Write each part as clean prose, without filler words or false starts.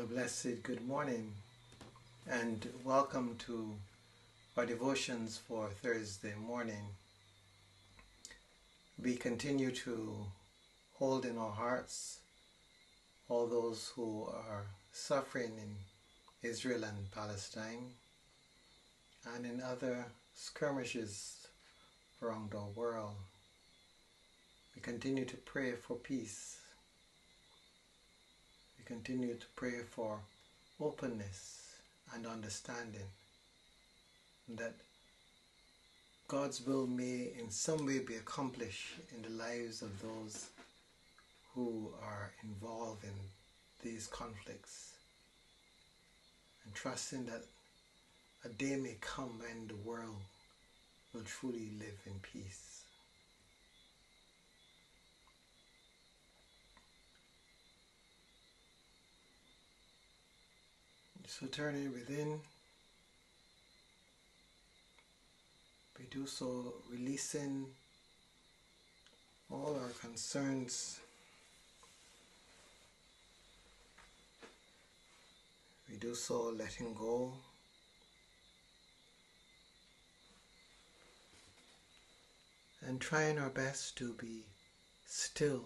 a blessed good morning and welcome to our devotions for Thursday morning. We continue to hold in our hearts all those who are suffering in Israel and Palestine and in other skirmishes around our world. We continue to pray for peace. We continue to pray for openness and understanding, that God's will may in some way be accomplished in the lives of those who are involved in these conflicts, and trusting that a day may come when the world will truly live in peace. So turning within, we do so releasing all our concerns. We do so letting go. And trying our best to be still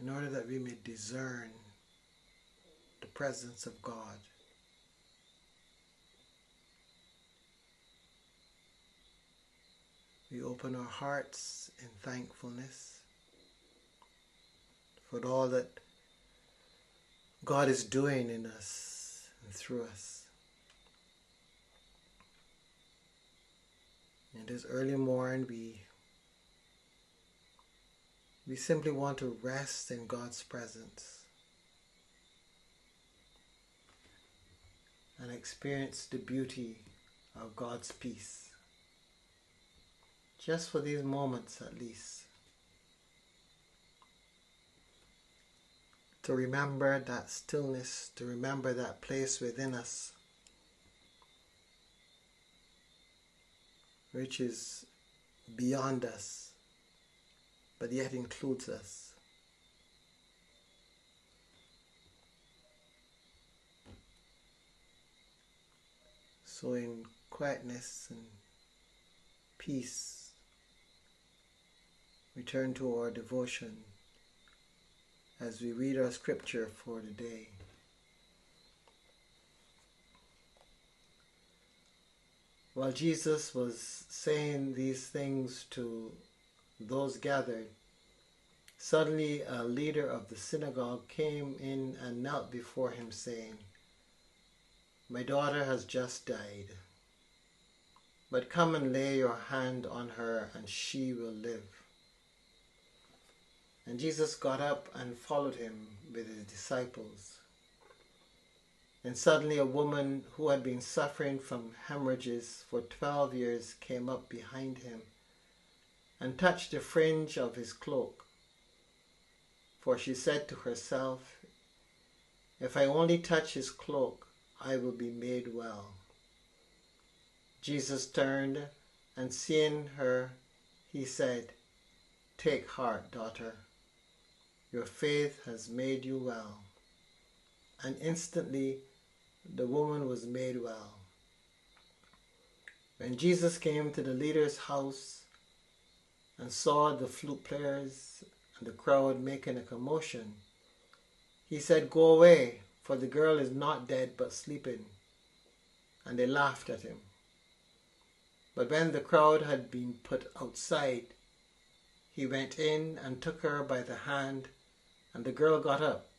in order that we may discern the presence of God. We open our hearts in thankfulness for all that God is doing in us and through us. In this early morn, we simply want to rest in God's presence and experience the beauty of God's peace. Just for these moments at least. To remember that stillness, to remember that place within us which is beyond us, but yet includes us. So in quietness and peace, we turn to our devotion as we read our scripture for the day. While Jesus was saying these things to those gathered, suddenly a leader of the synagogue came in and knelt before him, saying, "My daughter has just died, but come and lay your hand on her and she will live." And Jesus got up and followed him with his disciples. And suddenly a woman who had been suffering from hemorrhages for 12 years came up behind him and touched the fringe of his cloak. For she said to herself, "If I only touch his cloak, I will be made well." Jesus turned and seeing her, he said, "Take heart, daughter. Your faith has made you well." And instantly the woman was made well. When Jesus came to the leader's house and saw the flute players and the crowd making a commotion, he said, "Go away, for the girl is not dead but sleeping." And they laughed at him. But when the crowd had been put outside, he went in and took her by the hand, and the girl got up.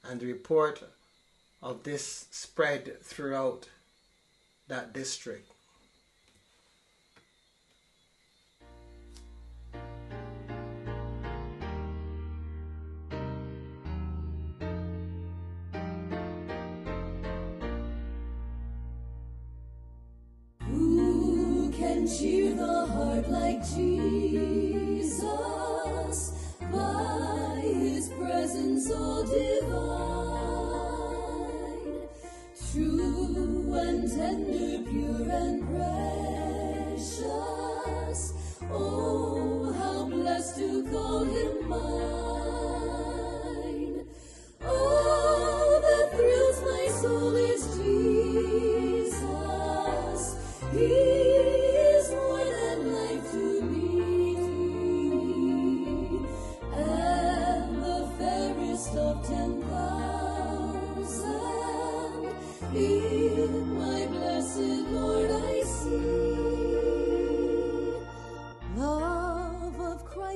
And the report of this spread throughout that district. Who can cheer the heart like Jesus? By his presence so divine, true and tender, pure and precious. Oh, how blessed to call him mine.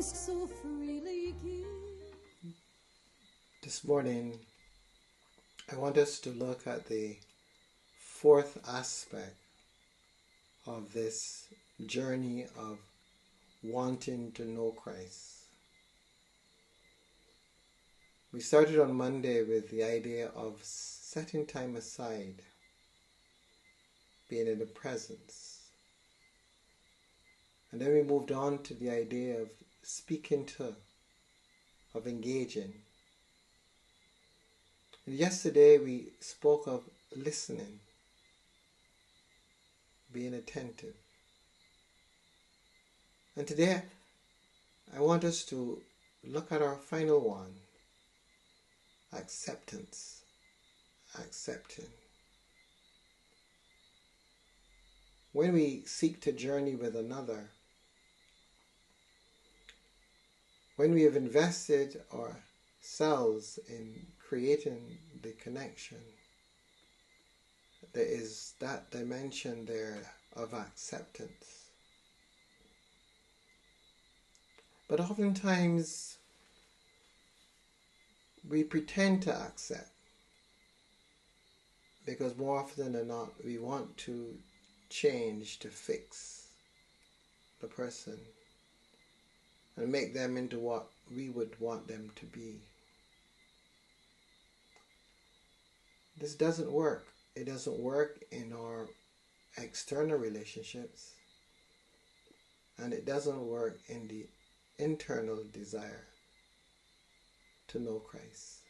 ask so freely give. This morning, I want us to look at the fourth aspect of this journey of wanting to know Christ. We started on Monday with the idea of setting time aside, being in the presence. And then we moved on to the idea of speaking to, of engaging. And yesterday we spoke of listening, being attentive. And today I want us to look at our final one, acceptance, accepting. When we seek to journey with another, when we have invested ourselves in creating the connection, there is that dimension there of acceptance. But oftentimes we pretend to accept because more often than not we want to change to fix the person and make them into what we would want them to be. This doesn't work. It doesn't work in our external relationships, and it doesn't work in the internal desire to know Christ.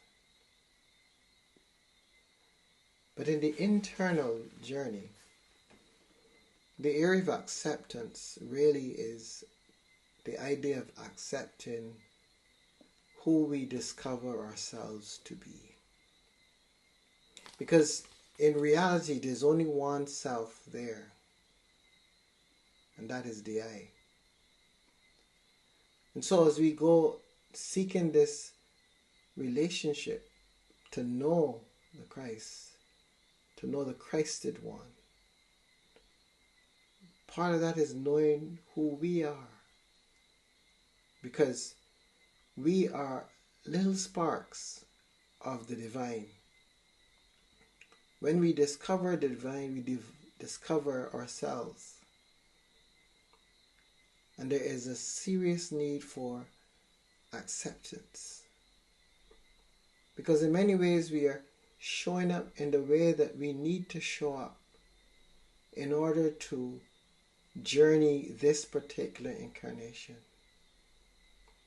But in the internal journey, the area of acceptance really is the idea of accepting who we discover ourselves to be. Because in reality, there's only one self there, and that is the I. And so as we go seeking this relationship to know the Christ, to know the Christed one, part of that is knowing who we are. Because we are little sparks of the divine. When we discover the divine, we discover ourselves. And there is a serious need for acceptance. Because in many ways we are showing up in the way that we need to show up in order to journey this particular incarnation,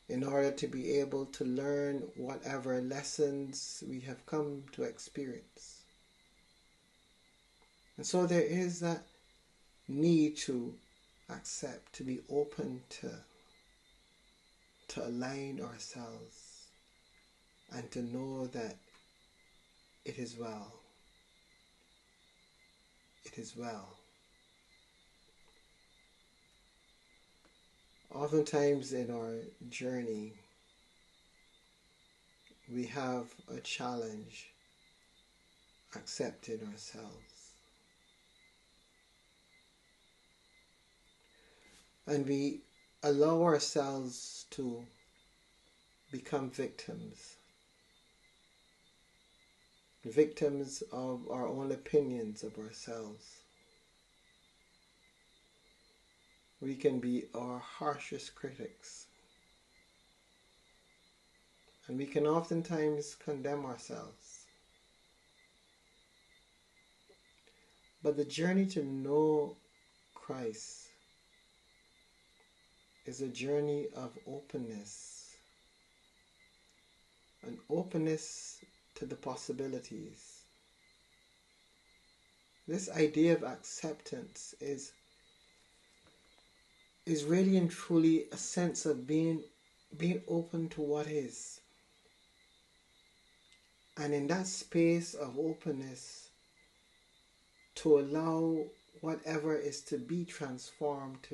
in order to be able to learn whatever lessons we have come to experience. And so there is that need to accept, to be open to align ourselves and to know that it is well. It is well. Oftentimes in our journey, we have a challenge accepting ourselves. And we allow ourselves to become victims of our own opinions of ourselves. We can be our harshest critics. And we can oftentimes condemn ourselves. But the journey to know Christ is a journey of openness. An openness to the possibilities. This idea of acceptance is really and truly a sense of being open to what is. And in that space of openness, to allow whatever is to be transformed.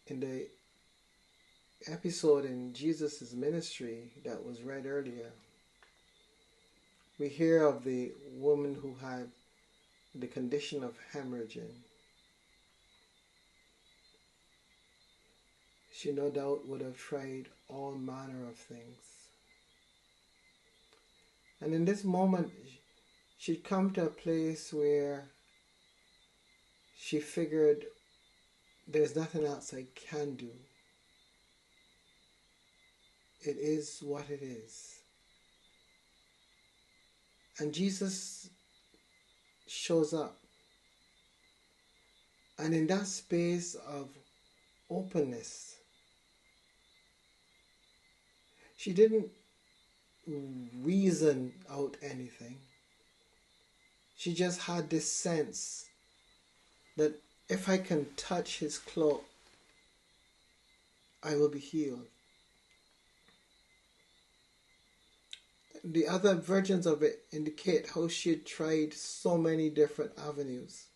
In the episode in Jesus' ministry that was read earlier, we hear of the woman who had the condition of hemorrhaging. she no doubt would have tried all manner of things. And in this moment, she'd come to a place where she figured there's nothing else I can do. It is what it is. And Jesus shows up. And in that space of openness, she didn't reason out anything. She just had this sense that if I can touch his cloak, I will be healed. The other versions of it indicate how she had tried so many different avenues.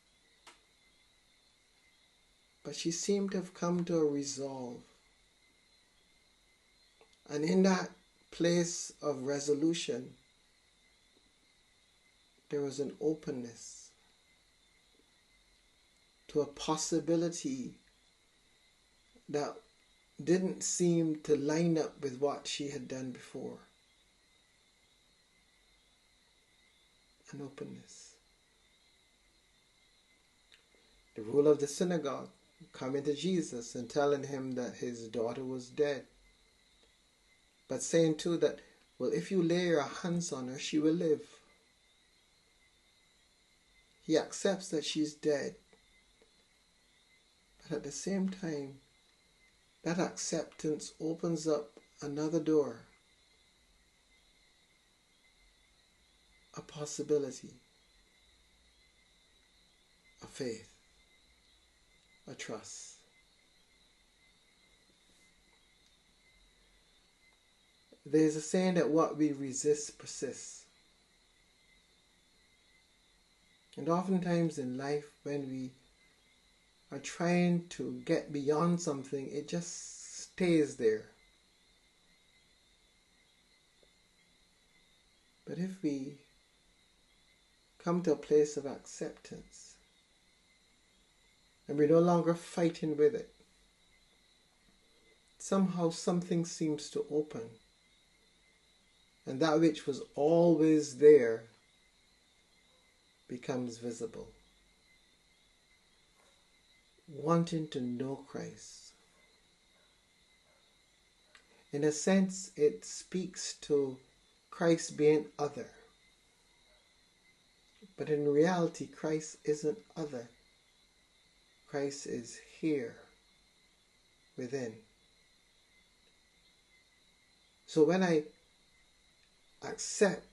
But she seemed to have come to a resolve. And in that place of resolution, there was an openness to a possibility that didn't seem to line up with what she had done before. An openness. The ruler of the synagogue coming to Jesus and telling him that his daughter was dead, but saying too that, well, if you lay your hands on her, she will live. He accepts that she's dead, but at the same time, that acceptance opens up another door, a possibility, a faith, a trust. There's a saying that what we resist persists. And oftentimes in life, when we are trying to get beyond something, it just stays there. But if we come to a place of acceptance, and we're no longer fighting with it, somehow something seems to open. And that which was always there becomes visible. Wanting to know Christ. In a sense, it speaks to Christ being other. But in reality, Christ isn't other. Christ is here, within. So when I accept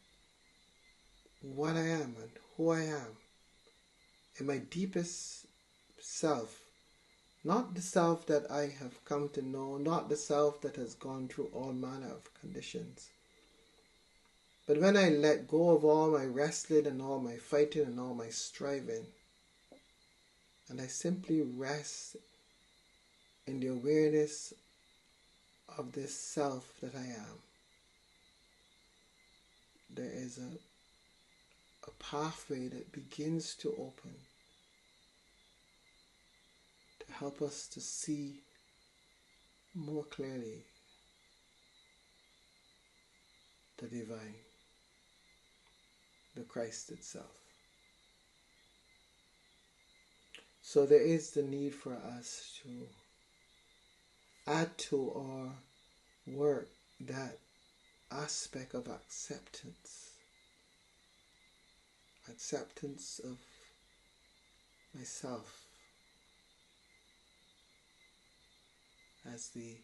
what I am and who I am in my deepest self, not the self that I have come to know, not the self that has gone through all manner of conditions, but when I let go of all my wrestling and all my fighting and all my striving, and I simply rest in the awareness of this self that I am, there is a pathway that begins to open to help us to see more clearly the divine, the Christ itself. So there is the need for us to add to our work that aspect of acceptance. Acceptance of myself as the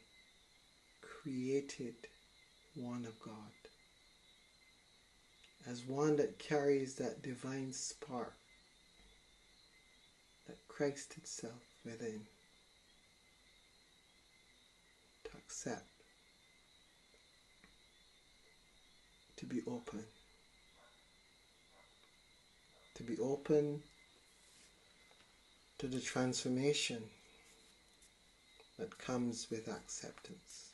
created one of God, as one that carries that divine spark, that Christ itself within, to accept, to be open to the transformation that comes with acceptance.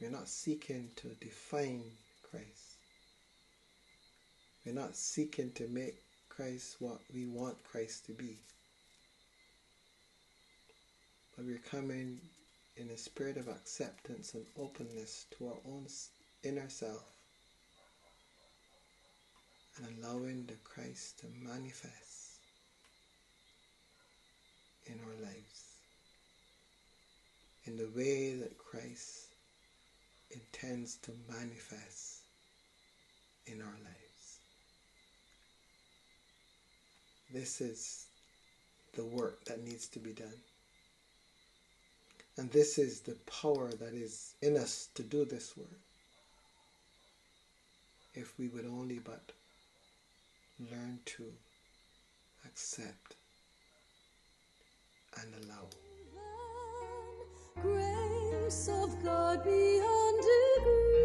We're not seeking to define Christ. We're not seeking to make Christ what we want Christ to be. But we're coming in a spirit of acceptance and openness to our own inner self and allowing the Christ to manifest in our lives in the way that Christ intends to manifest in our lives. This is the work that needs to be done. And this is the power that is in us to do this work. If we would only but learn to accept and allow. Grace of God beyond degree,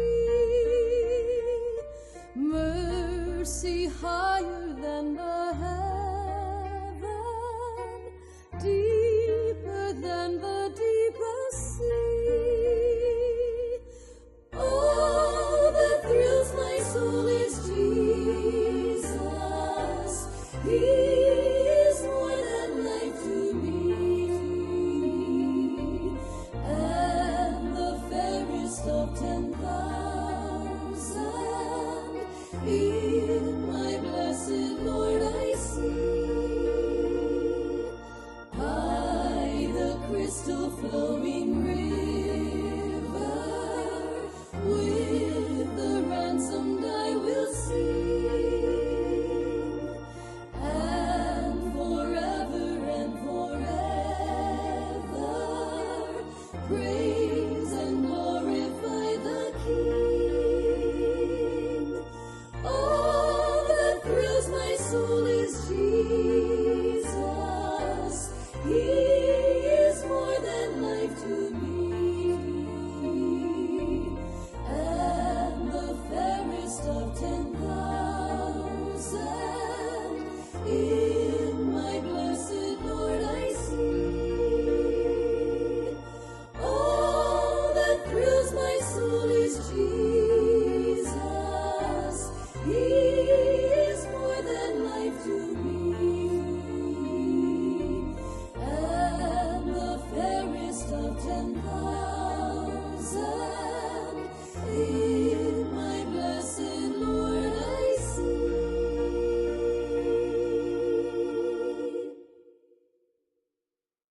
mercy higher than the heaven, deeper than the deepest sea. Oh, that thrills my soul is Jesus. He is more than life to me, and the fairest of 10,000 in my blessed Lord I see. By the crystal flowing river, with the ransomed I will sing, and forever praise